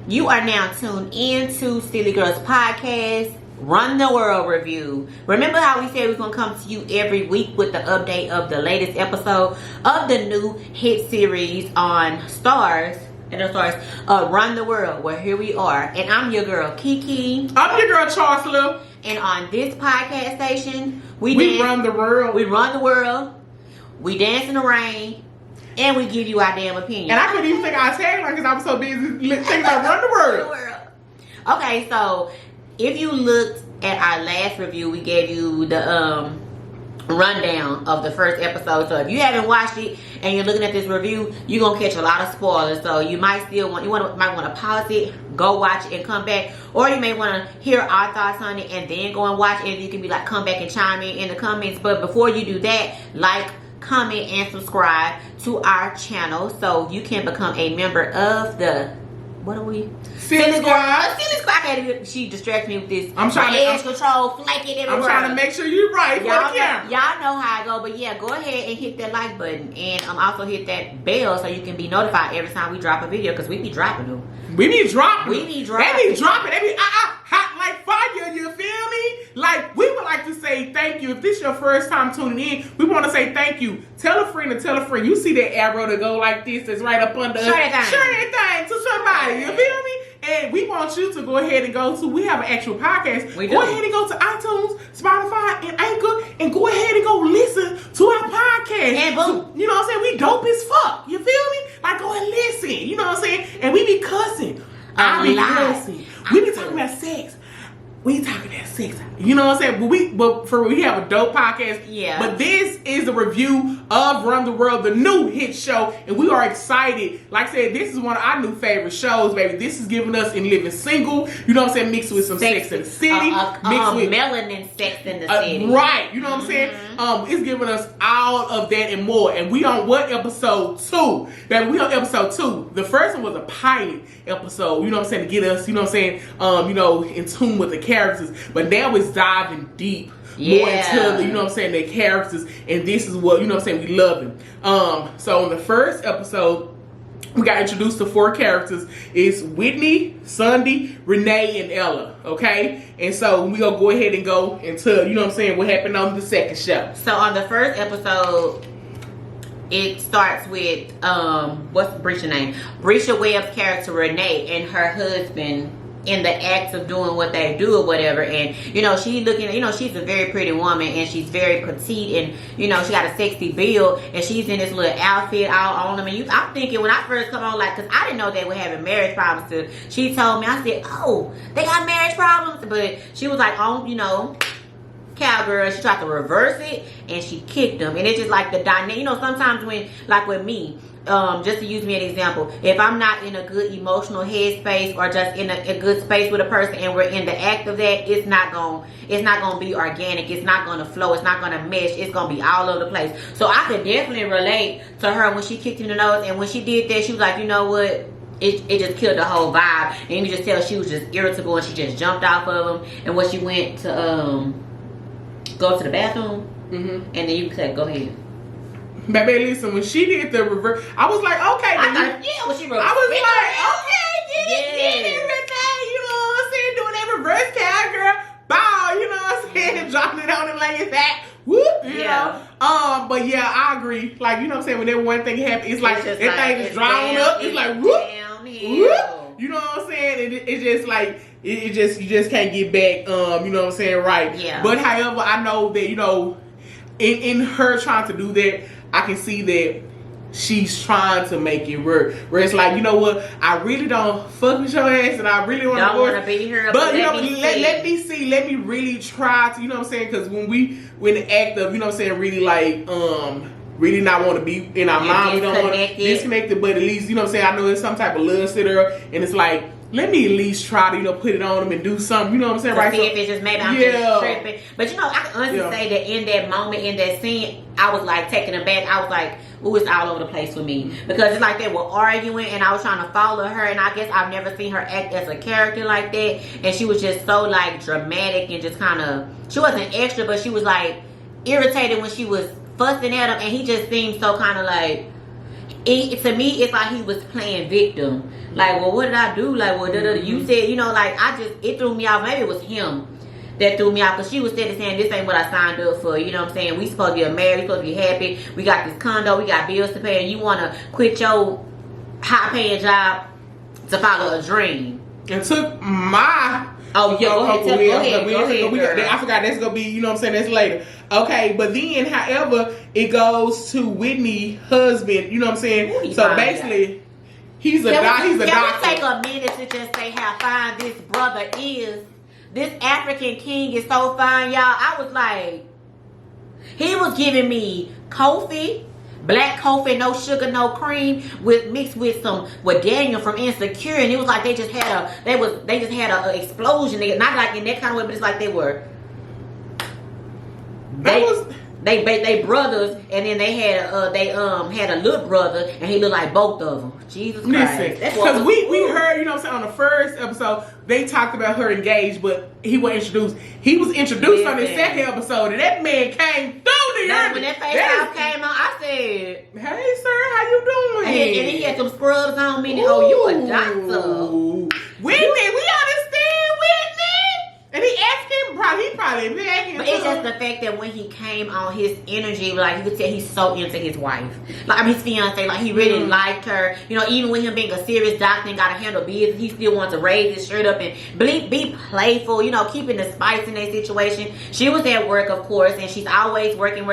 You are now tuned into Silly Girls Podcast, Run the World Review. Remember how we said we were going to come to you every week with the update of the latest episode of the new hit series on Starz. And the Starz, Run the World. Well, here we are. And I'm your girl, Kiki. I'm your girl, Chancellor. And on this podcast station, we run the world. We run the world. We dance in the rain. And we give you our damn opinion. And I couldn't even think our tagline because I was so busy thinking about Run the World. Okay, so if you looked at our last review, we gave you the rundown of the first episode. So if you haven't watched it and you're looking at this review, you're gonna catch a lot of spoilers. So you might want to pause it, go watch it, and come back, or you may want to hear our thoughts on it and then go and watch it. And you can be like, come back and chime in the comments. But before you do that, like, comment, and subscribe to our channel so you can become a member of the Silly Squad. Silly Squad. She distracts me with this. I'm trying to edge control, flanking everywhere. I'm trying to make sure you're right. Y'all know how I go, but yeah, go ahead and hit that like button and also hit that bell so you can be notified every time we drop a video, because we be dropping them. We be dropping. They be dropping. They be hot like fire. You feel me? Like, we would like to say thank you. If this is your first time tuning in, we want to say thank you. Tell a friend to tell a friend. You see that arrow to go like this that's right up under. Share that thing to somebody. You feel me? And we want you to go ahead and we have an actual podcast. Go ahead and go to iTunes, Spotify, and Anchor, and go ahead and go listen to our podcast. And boom. So, you know what I'm saying? We dope as fuck. You feel me? Like, go and listen. You know what I'm saying? And we be cussing. I be cussing. We be talking about sex. We talking about sex. You know what I'm saying? But we have a dope podcast. Yeah. But this is a review of Run the World, the new hit show, and we are excited. Like I said, this is one of our new favorite shows, baby. This is giving us In Living Single. You know what I'm saying? Mixed with some Sex in the City. Mixed with melanin Sex in the City. Right. You know what I'm saying? It's giving us all of that and more. And we on episode 2? Baby, we on episode 2. The first one was a pilot episode. You know what I'm saying? To get us, you know what I'm saying? In tune with the characters. But now it's diving deep more into the, you know what I'm saying, the characters, and this is what, you know what I'm saying, we love them. So in the first episode, we got introduced to 4 characters. It's Whitney, Sunday, Renee, and Ella. Okay? And so we gonna go ahead and go into, you know what I'm saying, what happened on the second show. So on the first episode, it starts with what's Brisha's name? Brisha Webb's character Renee and her husband in the act of doing what they do or whatever, and she's looking, she's a very pretty woman and she's very petite, and she got a sexy build, and she's in this little outfit all on them. And I'm thinking when I first come on, like, because I didn't know they were having marriage problems till she told me. I said, oh, they got marriage problems, but she was like, oh, cowgirl. She tried to reverse it and she kicked them, and it's just like the dynamic. Sometimes when, like with me, just to use me as an example, if I'm not in a good emotional headspace or just in a good space with a person and we're in the act of that, it's not gonna be organic, it's not gonna flow, it's not gonna mesh, it's gonna be all over the place. So I could definitely relate to her when she kicked him in the nose, and when she did that, she was like, you know what, it just killed the whole vibe, and you can just tell she was just irritable, and she just jumped off of him. And when she went to go to the bathroom, and then you said, go ahead. Baby, listen, when she did the reverse, I was like, okay. When she reversed, I was like, okay, get it, Renee. You know what I'm saying? Doing that reverse cowgirl, bow, you know what I'm saying? Dropping it on him like it's that. Whoop, you know. But yeah, I agree. Like, you know what I'm saying? When that one thing happens, it's like, that thing is drawn up. It's like, whoop, whoop. You know what I'm saying? It's just like, you just can't get back, you know what I'm saying, right. Yeah. But however, I know that, in her trying to do that, I can see that she's trying to make it work. Where it's like, you know what, I really don't fuck with your ass, and I really want to be here. But let me see. Let me really try to, you know what I'm saying? Because when the act of, you know what I'm saying, really like really not want to be in our mind, we don't want to disconnect it. But at least, you know what I'm saying, I know it's some type of love sitter, and it's like, let me at least try to, put it on them and do something, you know what I'm saying, to right? See if it's just maybe I'm just tripping. But I can honestly say that in that moment, in that scene, I was like taken aback. I was like, ooh, it's all over the place for me. Because it's like they were arguing and I was trying to follow her, and I guess I've never seen her act as a character like that. And she was just so like dramatic and just kind of, she wasn't extra, but she was like irritated when she was fussing at him, and he just seemed so kind of like, to me, it's like he was playing victim. Like, well, what did I do? Like, well, you said, you know, like, it threw me off. Maybe it was him that threw me off, because she was steady saying, this ain't what I signed up for. You know what I'm saying? We supposed to get married. We supposed to be happy. We got this condo. We got bills to pay. And you want to quit your high-paying job to follow a dream. And took my... Oh, yeah, go ahead. I forgot that's going to be, you know what I'm saying, that's later. Okay, but then, however, it goes to Whitney's husband, you know what I'm saying? So basically, he's a doctor. Can we take a minute to just say how fine this brother is? This African king is so fine, y'all. I was like, he was giving me coffee, black coffee, no sugar, no cream, mixed with Daniel from Insecure, and it was like they just had a explosion. Not like in that kind of way, but it's like they brothers, and then they had a little brother, and he looked like both of them. Jesus Christ! Because we heard, you know what I'm saying, on the first episode they talked about her engaged, but he was introduced. He was introduced on the second episode, and that man came through the earth. When that FaceTime came on, I said, "Hey, sir, how you doing?" And he had some scrubs on, meaning, oh, you a doctor? Whitney, we understand, Whitney. And he asked him, he probably begged him. But it's just the fact that when he came on, his energy, like, you could tell he's so into his wife. Like, I mean, his fiance, like, he really liked her. You know, even with him being a serious doctor and got to handle business, he still wants to raise his shirt up and be playful, you know, keeping the spice in that situation. She was at work, of course, and she's always working.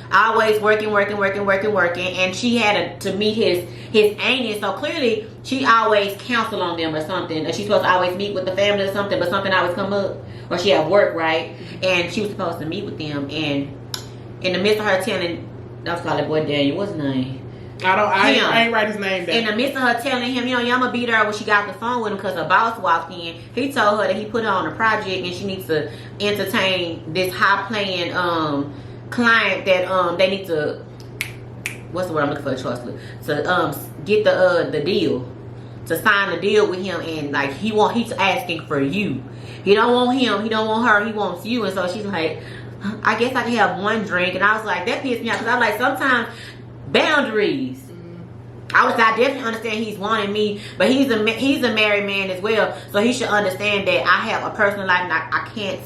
Always working, and she had to meet his auntie. So clearly, she always counsel on them or something. Or she's supposed to always meet with the family or something, but something always come up. Or she at work, right? And she was supposed to meet with them, and in the midst of her telling, I was calling that boy Daniel, what's his name? I ain't write his name down. In the midst of her telling him, you know, I'm gonna be there when she got off the phone with him because her boss walked in. He told her that he put her on a project and she needs to entertain this high-paying client that they need to, what's the word I'm looking for, Charles, to get the deal, to sign the deal with him, and like he's asking for you. He don't want him, he don't want her, he wants you. And so she's like, I guess I can have one drink. And I was like, that pissed me off, because I was like, sometimes boundaries. I definitely understand he's wanting me, but he's a married man as well, so he should understand that I have a personal life and I can't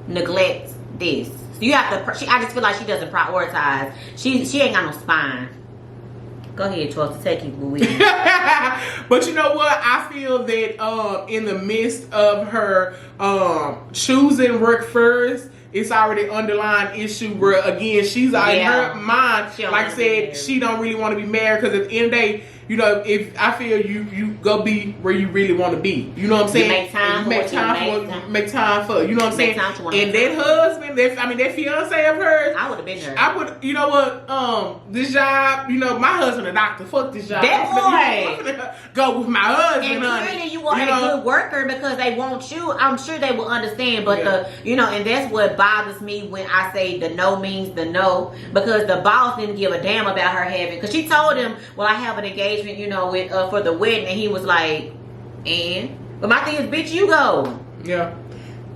neglect this. So you have to. I just feel like she doesn't prioritize. She ain't got no spine. Go ahead, Charles, take it with you. But you know what? I feel that in the midst of her choosing work first, it's already underlying issue where, again, she's in her mind, like I said, she don't really want to be married, because at the end of the day, you know, if I feel you go be where you really want to be, you know what I'm saying? Make time for, you know what I'm saying? And that husband, that fiance of hers, I would have been there. I would, you know what? This job, you know, my husband a doctor. Fuck this job. That boy. I'm go with my husband. And clearly you are a good worker because they want you. I'm sure they will understand, but and that's what bothers me when I say the no means the no, because the boss didn't give a damn about her having, because she told him, well, I have an engagement, you know, with for the wedding, and he was like, but my thing is, bitch, you go. Yeah.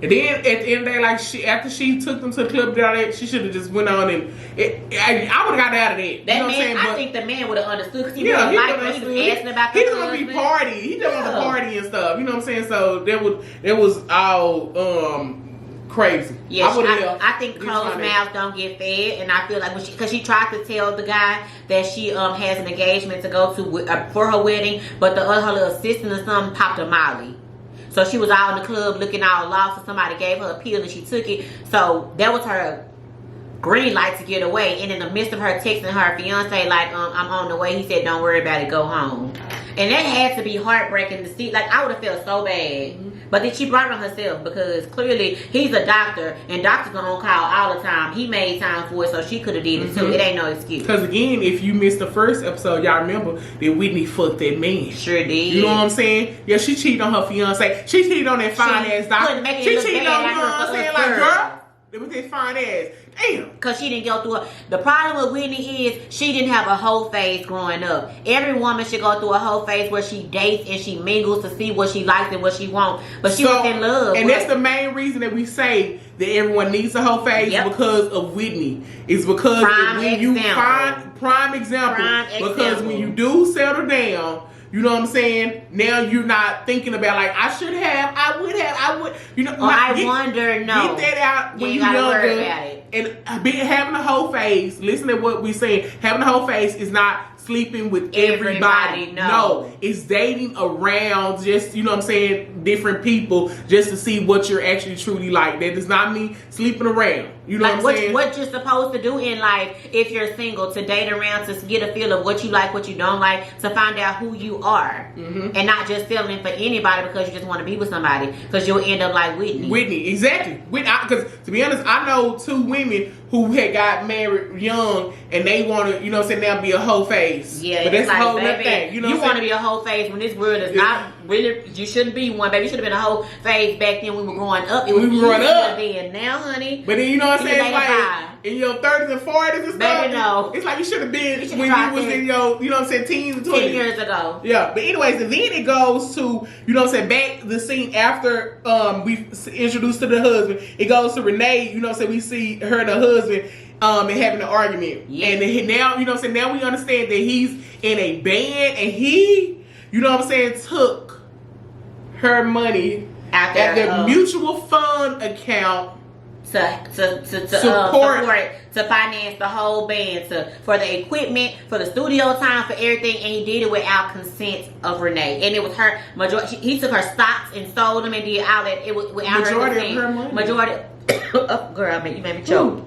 And then at the end of the day, like after she took them to the club, she should have just went on and I would have got out of that. That man, I think the man would have understood, because he was asking about the he just want to be party. He just want to party and stuff. You know what I'm saying? So that was all crazy. Yeah, I think closed mouths don't get fed, and I feel like because she tried to tell the guy that she has an engagement to go to for her wedding, but her little assistant or something popped a Molly. So she was out in the club looking all lost, and somebody gave her a pill and she took it. So that was her green light to get away. And in the midst of her texting her fiance, like, I'm on the way, he said, don't worry about it, go home. And that had to be heartbreaking to see. Like, I would have felt so bad. But then she brought it on herself, because clearly he's a doctor, and doctors are on call all the time. He made time for it, so she could have did it too. It ain't no excuse. Because again, if you missed the first episode, y'all remember that Whitney fucked that man. Sure did. You know what I'm saying? Yeah, she cheated on her fiance. She cheated on that fine ass doctor. She cheated on, you know what I'm saying? Like, girl, with his fine ass. Damn. Because she didn't go through it. The problem with Whitney is she didn't have a whole phase growing up. Every woman should go through a whole phase where she dates and she mingles to see what she likes and what she wants. But she was in love. And that's the main reason that we say that everyone needs a whole phase because of Whitney. It's because prime example. Because when you do settle down, you know what I'm saying? Now you're not thinking about like I should have, I would, you know. I wonder. No, get that out when you you're younger. Worry about it. And having a whole phase. Listen to what we're saying. Having a whole phase is not sleeping with everybody. No, it's dating around just, you know what I'm saying, different people just to see what you're actually truly like. That does not mean sleeping around. You know what I'm saying? What you're supposed to do in life if you're single, to date around, to get a feel of what you like, what you don't like, to find out who you are. And not just settling for anybody because you just want to be with somebody, because you'll end up like Whitney. Exactly. Because to be honest, I know 2 women who had got married young and they want to, you know what I'm saying, now be a whole phase. Yeah, but that's like, a whole other thing. You know, you want to be a whole phase when this world is not really. You shouldn't be one, baby. You should have been a whole phase back then when we were growing up. It was growing up then. Now, honey. But then you know what I'm saying, like in your 30s and 40s and stuff. Baby, no. It's like you should have been when you was in your, you know what I'm saying, teens and 20s. 10 years ago. Yeah, but anyways, and then it goes to, you know what I'm saying, back the scene after we introduced to the husband. It goes to Renee. You know what I'm saying, we see her and her husband. And having an argument. Yeah. And now, you know what I'm saying, now we understand that he's in a band and he, you know what I'm saying, took her money at the mutual fund account to support, to finance the whole band, for the equipment, for the studio time, for everything, and he did it without consent of Renee. And it was her majority. He took her stocks and sold them and did all that. It was without majority her consent. Of her money. Majority. Oh, girl, you made me choke.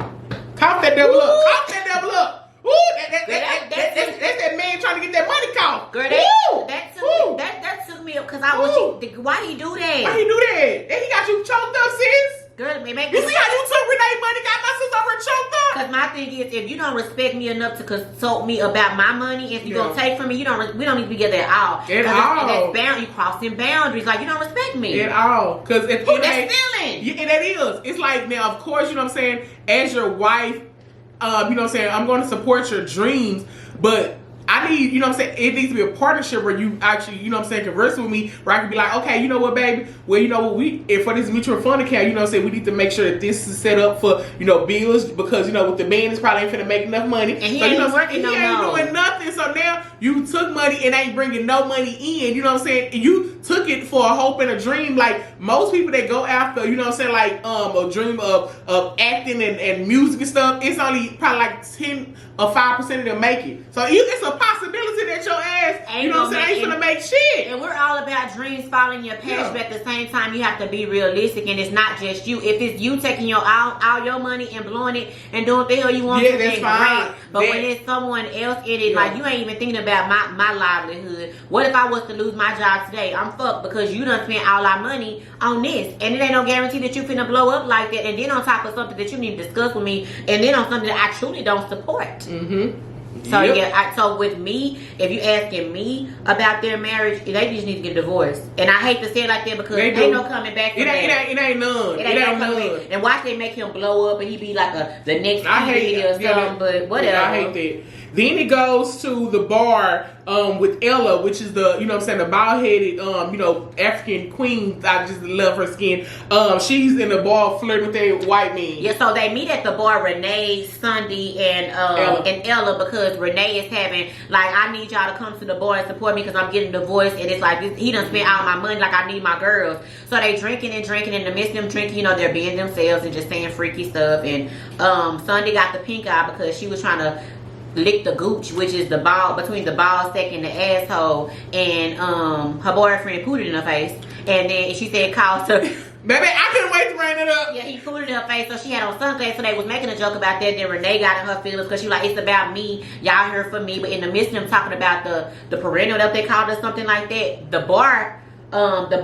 Cough that devil up. Cough that devil up. Ooh, that's that man trying to get that money cough. Girl, that took me up because I was. Why he do that? Why he do that? And he got you choked up, sis. Girl, it make you see how you took Renee money, got my sister over choked up? Because my thing is, if you don't respect me enough to consult me about my money, if you're gonna take from me, we don't need to be together at all. At all. That's you crossing boundaries. Like, you don't respect me at all. Because if that's stealing. Yeah, that is. It's like, now, of course, you know what I'm saying, as your wife, you know what I'm saying, I'm going to support your dreams, but I need, you know what I'm saying, it needs to be a partnership where you actually, you know what I'm saying, converse with me, where I can be like, okay, you know what, baby, well, you know what, if for this mutual fund account, you know what I'm saying, we need to make sure that this is set up for, you know, bills, because, you know, with the band, it's probably ain't finna make enough money. And he ain't working no more. He ain't doing nothing, so now you took money and ain't bringing no money in, you know what I'm saying, and you took it for a hope and a dream. Like, most people that go after, you know what I'm saying, like, a dream of acting and music and stuff, it's only probably like 10 or 5% of them make it. So it's a possibility that your ass, you know what I'm saying, ain't gonna make shit. And we're all about dreams following your passion, but at the same time, you have to be realistic, and it's not just you. If it's you taking all your money and blowing it and doing what the hell you want to, that's fine. Great. But when it's someone else in it, like, you ain't even thinking about my livelihood. What if I was to lose my job today? I'm fucked because you done spent all our money on this, and it ain't no guarantee that you finna blow up like that. And then on top of something that you need to discuss with me, and then on something that I truly don't support. So so with me, if you asking me about their marriage, they just need to get divorced. And I hate to say it like that because ain't no coming back from it ain't none. It ain't none. And watch they make him blow up and he be like the next PD or something. But whatever. I hate that. Then it goes to the bar with Ella, which is the, you know what I'm saying, the bald-headed, you know, African queen. I just love her skin. She's in the bar flirting with that white man. Yeah, so they meet at the bar, Renee, Sunday, and Ella, because Renee is having, like, I need y'all to come to the bar and support me because I'm getting divorced, and it's like, he done spent all my money, like, I need my girls. So they drinking, and in the midst of them drinking, you know, they're being themselves and just saying freaky stuff. And Sunday got the pink eye because she was trying to lick the gooch, which is the ball between the ball sack and the asshole, and her boyfriend put it in her face, and then she said calls her baby, I couldn't wait to bring it up. Yeah, he put it in her face, so she had on sunglasses, so they was making a joke about that. Then Renee got in her feelings because she was like, it's about me, y'all here for me. But in the midst of them talking about the perennial that they called it, something like that, the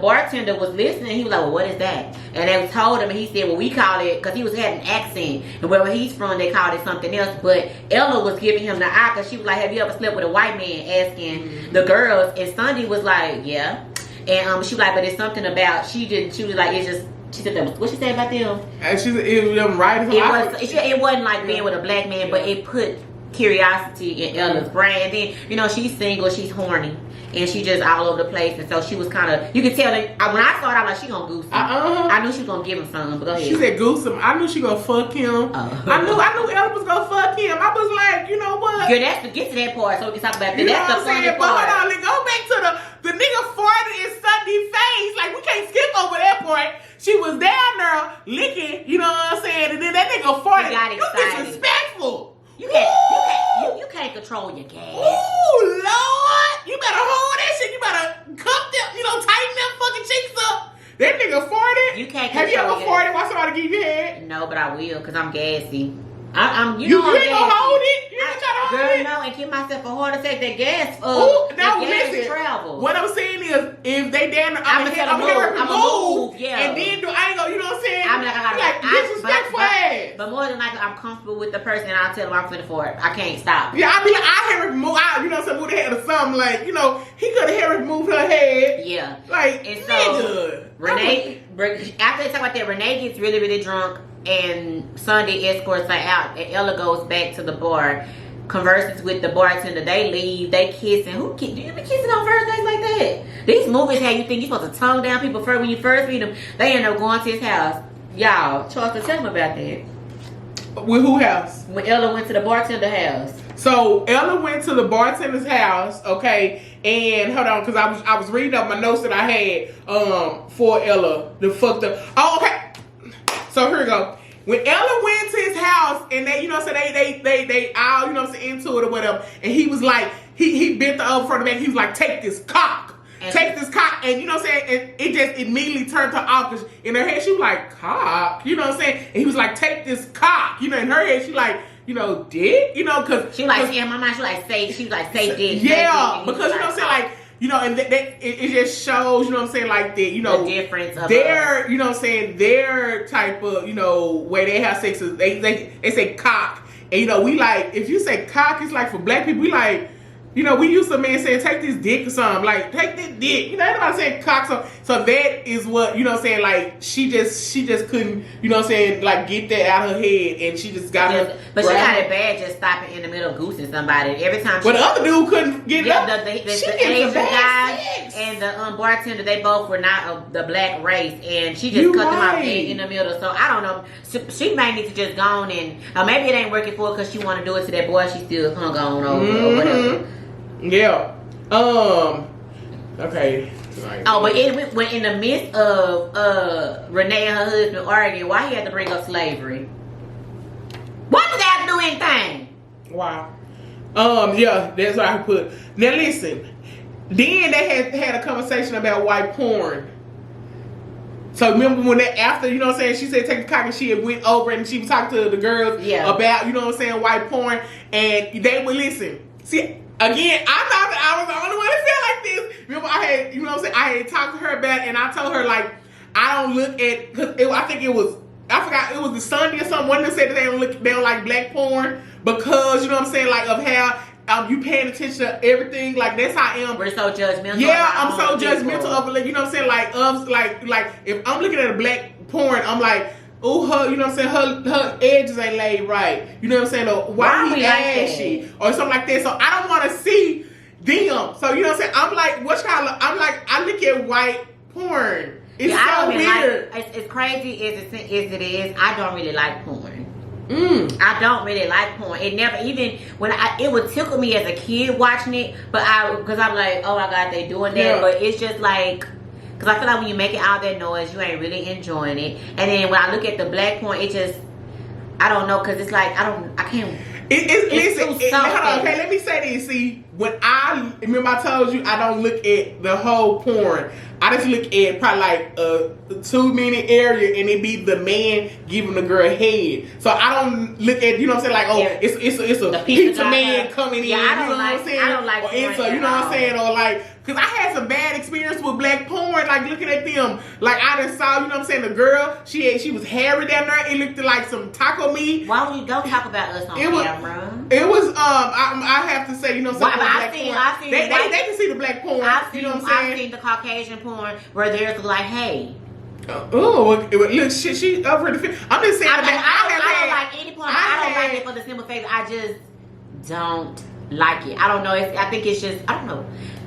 bartender was listening. He was like, well, what is that? And they told him, and he said, well, we call it, because he was had an accent, and wherever he's from, they called it something else. But Ella was giving him the eye, because she was like, have you ever slept with a white man? Asking the girls. And Sunday was like, yeah. And she was like, but it's something about, she was like, it's just She said that was what she said about them. And she said it was them right. It wasn't like being with a black man, but it put curiosity in Ella's brain. And then, you know, she's single, she's horny, and she just all over the place. And so she was kind of, you could tell that when I saw it, I was like, she gonna goose him. I knew she was gonna give him something, but go ahead. She said goose him. I knew she gonna fuck him. I knew Ella was gonna fuck him. I was like, you know what? Girl, that's to get to that part so we can talk about that. You know That's what I'm the funny saying? part. But hold on, let's go back to the nigga farted in Sunday's face. Like, we can't skip over that part. She was down there licking, you know what I'm saying? And then that nigga farted. You disrespectful. You can't control your gas. Ooh, Lord. You better hold that shit. You better cup them, you know, tighten them fucking cheeks up. That nigga farted. You can't Have you ever control farted while somebody give you head? No, but I will, because I'm gassy. You ain't gonna hold it? You ain't trying to hold it? Girl, no, and give myself a heart attack. That gas, Ooh, now gas listen. travels. What I'm saying is, if they damn, I'm gonna move, yeah. and then I ain't gonna, you know what I'm saying? I'm like, disrespectful ass. But more than likely, I'm comfortable with the person, and I'll tell them I'm finna for it. I can't stop. Yeah, I be like, I hear him move out, you know what I'm saying, move the head or something, like, you know, he could have heard move her head. Yeah. Like, and so, nigga. Renee, after they talk about that, Renee gets really, really drunk, and Sunday escorts her out, and Ella goes back to the bar, converses with the bartender. They leave, they kissing. Do you be kissing on first dates like that? These movies have you think you're supposed to tongue down people first when you first meet them. They end up going to his house. Y'all, Charles, tell them about that. With who house? When Ella went to the bartender house. So Ella went to the bartender's house, okay, and hold on, because I was reading up my notes that I had for Ella. The fucked up. Oh, okay. So here we go. When Ella went to his house and they, you know, so they all, you know, what I'm saying, into it or whatever, and he was like, he bent the over front of the back. He was like, take this cock. Take this cock, and you know what I'm saying, and it just immediately turned her off, because in her head she was like, cock, you know what I'm saying, and he was like, take this cock, you know, in her head she like, you know, dick, you know, because she like, yeah, my mind, she like, say dick. Yeah, because you know what I'm saying, like, you know, and it just shows, you know what I'm saying, like, that, you know, the difference of their, you know what I'm saying, their type of, you know, way they have sex is, they say cock, and, you know, we like, if you say cock, it's like, for black people, we like, you know, we used to man saying, take this dick or something. Like, take this dick. You know, everybody saying cock. So that is what, you know what I'm saying, like, she just couldn't, you know what I'm saying, like, get that out of her head. And she just got her. But she got it bad just stopping in the middle of goosing somebody. Every time But the other dude couldn't get it up. The Asian guy and the bartender, they both were not of the black race. And she just cut them off in the middle. So, I don't know. She might need to just go on and, maybe it ain't working for her because she want to do it to that boy she still hung on over or whatever. Yeah. Okay. Oh, but when in the midst of Renee and her husband arguing, why he had to bring up slavery? Why did they have to do anything? Wow. Yeah, that's what I put. Now listen. Then they had a conversation about white porn. So remember when after, you know what I'm saying, she said take the cock, and she had went over and she was talking to the girls about, you know what I'm saying, white porn, and they would listen. See, again, I thought that I was the only one that felt like this. Remember, I had, you know what I'm saying, I had talked to her about it, and I told her, like, I don't look at, because I think it was, I forgot, it was the Sunday or something, one that said that they don't like black porn, because, you know what I'm saying, like, of how you paying attention to everything, like, that's how I am. We're so judgmental. Yeah, I'm so judgmental of it, you know what I'm saying, like, if I'm looking at a black porn, I'm like, oh, her, you know what I'm saying, her edges ain't laid right. You know what I'm saying? Or why he ashy? Or something like that. So I don't want to see them. So you know what I'm saying? I'm like, I look at white porn. It's so weird. It's crazy as it is. I don't really like porn. I don't really like porn. It never, even when it would tickle me as a kid watching it, but because I'm like, oh my God, they doing that. Yeah. But it's just like, because I feel like when you make it all that noise, you ain't really enjoying it. And then when I look at the black porn, it just, I don't know, because it's like, I can't. Hold on, okay, let me say this. See, when remember I told you I don't look at the whole porn. I just look at probably like a 2-minute area, and it be the man giving the girl head. So I don't look at, you know what I'm saying, like, oh, it's a pizza man coming in. Yeah, I don't like or it's a, you know what I'm saying, or like, because I had some bad experience with black porn, like looking at them. Like I just saw, you know what I'm saying, the girl, she was hairy down there. It looked like some taco meat. Why would you don't talk about us on camera? It was I have to say, you know what I'm saying, I've seen they can see the black porn. I've seen the Caucasian porn where there's like, hey, Look, she over the. I'm just saying. I don't like any point. I don't like it for the simple fact that I just don't like it. I don't know. I think it's just. I don't know.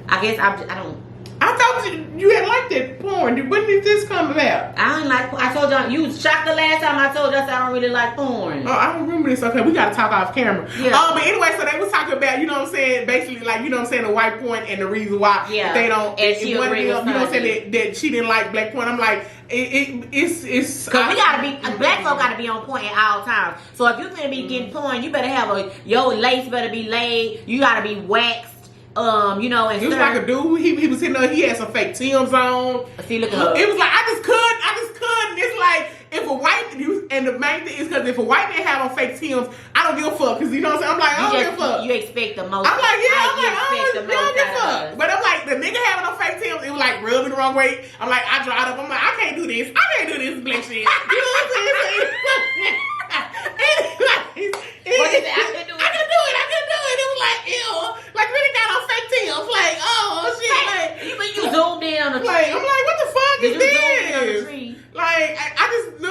I guess I don't. I thought you had liked that porn. When did this come about? I don't like. I told y'all you was shocked the last time I told y'all I don't really like porn. Oh, I don't remember this. Okay, we gotta talk off camera. Yeah. But anyway, so they was talking about, you know what I'm saying, basically like, you know what I'm saying, the white porn and the reason why they don't. And she agreed with you know what I'm saying, that she didn't like black porn. I'm like, it's because we gotta be black folk gotta be on point at all times. So if you finna be getting porn, you better have your lace better be laid. You gotta be waxed. You know, and it was like a dude. He was sitting there. He had some fake Timbs on. See, look at her. It was like I just couldn't. It's like if a white and the main thing is because if a white man have on fake Timbs, I don't give a fuck. Because you know what I'm saying. I'm like, I don't give a fuck. You expect the most. I'm like, yeah. I don't give a fuck. But I'm like, the nigga having on fake Timbs, it was like rubbing the wrong way. I'm like, I dried up. I'm like, I can't do this. I can't do this black shit. You know what I'm saying? I can do it. It was like, ew. Like, really got on fake Timbs. Like, oh, shit. Like, when you zoomed in on the tree. Like, I'm like, what the fuck is Did you zoom in on the this? tree? Like, I just knew.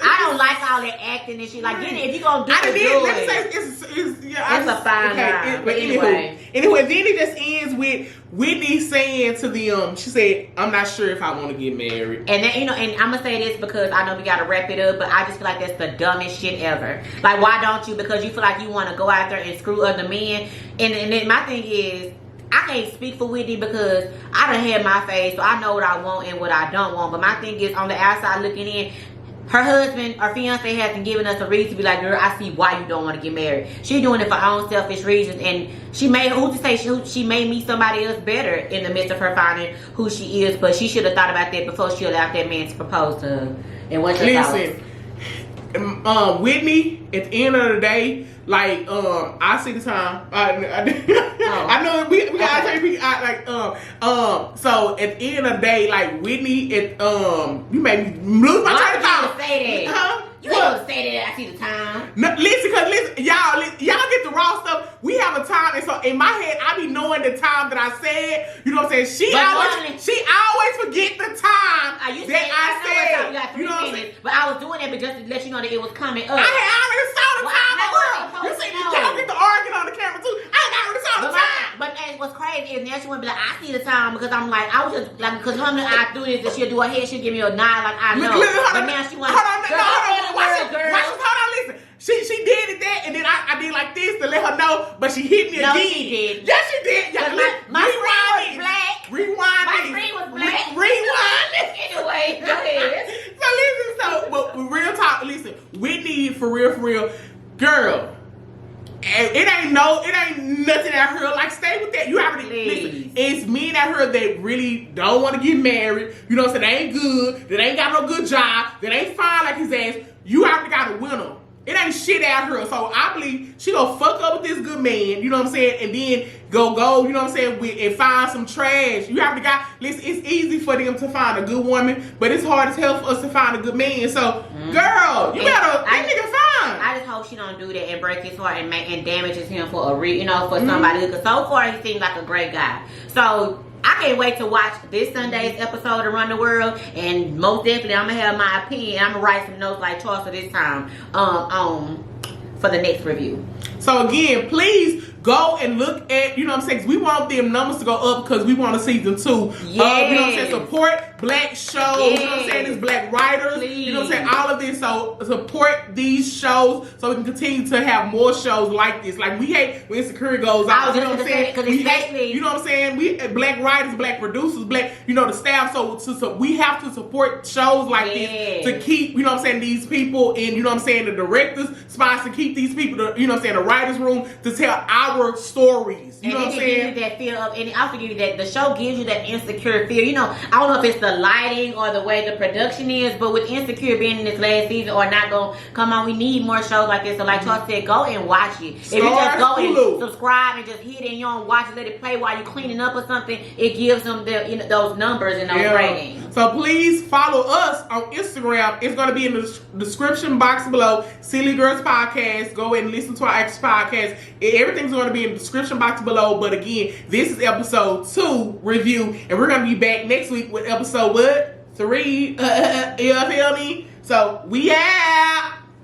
I don't like all that acting and shit. Like, if you gonna do it, let me say, it's a fine line. But anyway, then it just ends with Whitney saying to them, she said, I'm not sure if I want to get married. And then, you know, and I'm gonna say this because I know we gotta wrap it up, but I just feel like that's the dumbest shit ever. Like, why don't you? Because you feel like you want to go out there and screw other men. And then my thing is, I can't speak for Whitney because I done had my face, so I know what I want and what I don't want. But my thing is, on the outside looking in, her husband or fiance hasn't given us a reason to be like, girl, I see why you don't want to get married. She's doing it for her own selfish reasons, and she made she made me somebody else better in the midst of her finding who she is. But she should have thought about that before she allowed that man to propose to her. And what's your thoughts? Whitney, at the end of the day, like, I see the time. I know we gotta take so at the end of the day, like, Whitney, you made me lose my train of thought. Say that. Huh? You ain't gonna say that. I see the time. No, listen, y'all get the raw stuff. We have a time, and so in my head, I be knowing the time that I said. You know what I'm saying? She always forget the time that I said. You got 3 minutes, but I was doing that, but just to let you know that it was coming up. I already saw the time. You see, y'all get the arguing on the camera too. I already saw the time. But what's crazy is now she wouldn't be like, I see the time, because I'm like, I was just like, because normally I do this, and she'll do her head, she'll give me a nod like I know. But now she wants. Hold on, listen. She did it that, and then I did like this to let her know, but she hit me again. No, she did. Yes, she did. My screen was black. Rewind. My screen was black. Rewind. Anyway, go ahead. But real talk, listen, Whitney, for real, girl. It ain't nothing out here. Like, stay with that. You already listen. It's men out here that really don't want to get married. You know what I'm saying? They ain't good. That ain't got no good job. That ain't fine like his ass. You already got a winner. It ain't shit out here. So I believe she gonna fuck up with this good man. You know what I'm saying? And then go. You know what I'm saying? And find some trash. You already got. Listen, it's easy for them to find a good woman, but it's hard as hell for us to find a good man. So, girl, you better. That nigga fine. I just hope she don't do that and break his heart and damages him for for somebody. Because so far he seems like a great guy. So I can't wait to watch this Sunday's episode of Run the World, and most definitely I'm gonna have my opinion. I'm gonna write some notes like Charles this time for the next review. So again, please go and look at, you know what I'm saying, 'cause we want them numbers to go up because we want a season 2. Yes. You know what I'm saying? Support black shows. Yes. You know what I'm saying? These black writers. Please. You know what I'm saying? All of this. So support these shows so we can continue to have more shows like this. Like, we hate when Insecure goes out. You know what I'm saying? We hate, you know what I'm saying? We black writers, black producers, black, the staff. So we have to support shows like this to keep, you know what I'm saying, these people in, you know what I'm saying, the directors' spots, to keep these people, you know what I'm saying, the writers' room, to tell our stories. You know what I'm saying? Gives you that feel of, and I also give you that the show gives you that Insecure feel. I don't know if it's the lighting or the way the production is, but with Insecure being in this last season or not going to come on, we need more shows like this. So like Charles said, go and watch it. If you just go and subscribe and just hit it and you don't watch it, let it play while you're cleaning up or something, it gives them those numbers and those ratings. So please follow us on Instagram. It's going to be in the description box below. Silly Girls Podcast. Go and listen to our extra podcast. Everything's going to be in the description box below. But again, this is episode 2 review, and we're going to be back next week with episode what? 3. You feel me? So we out.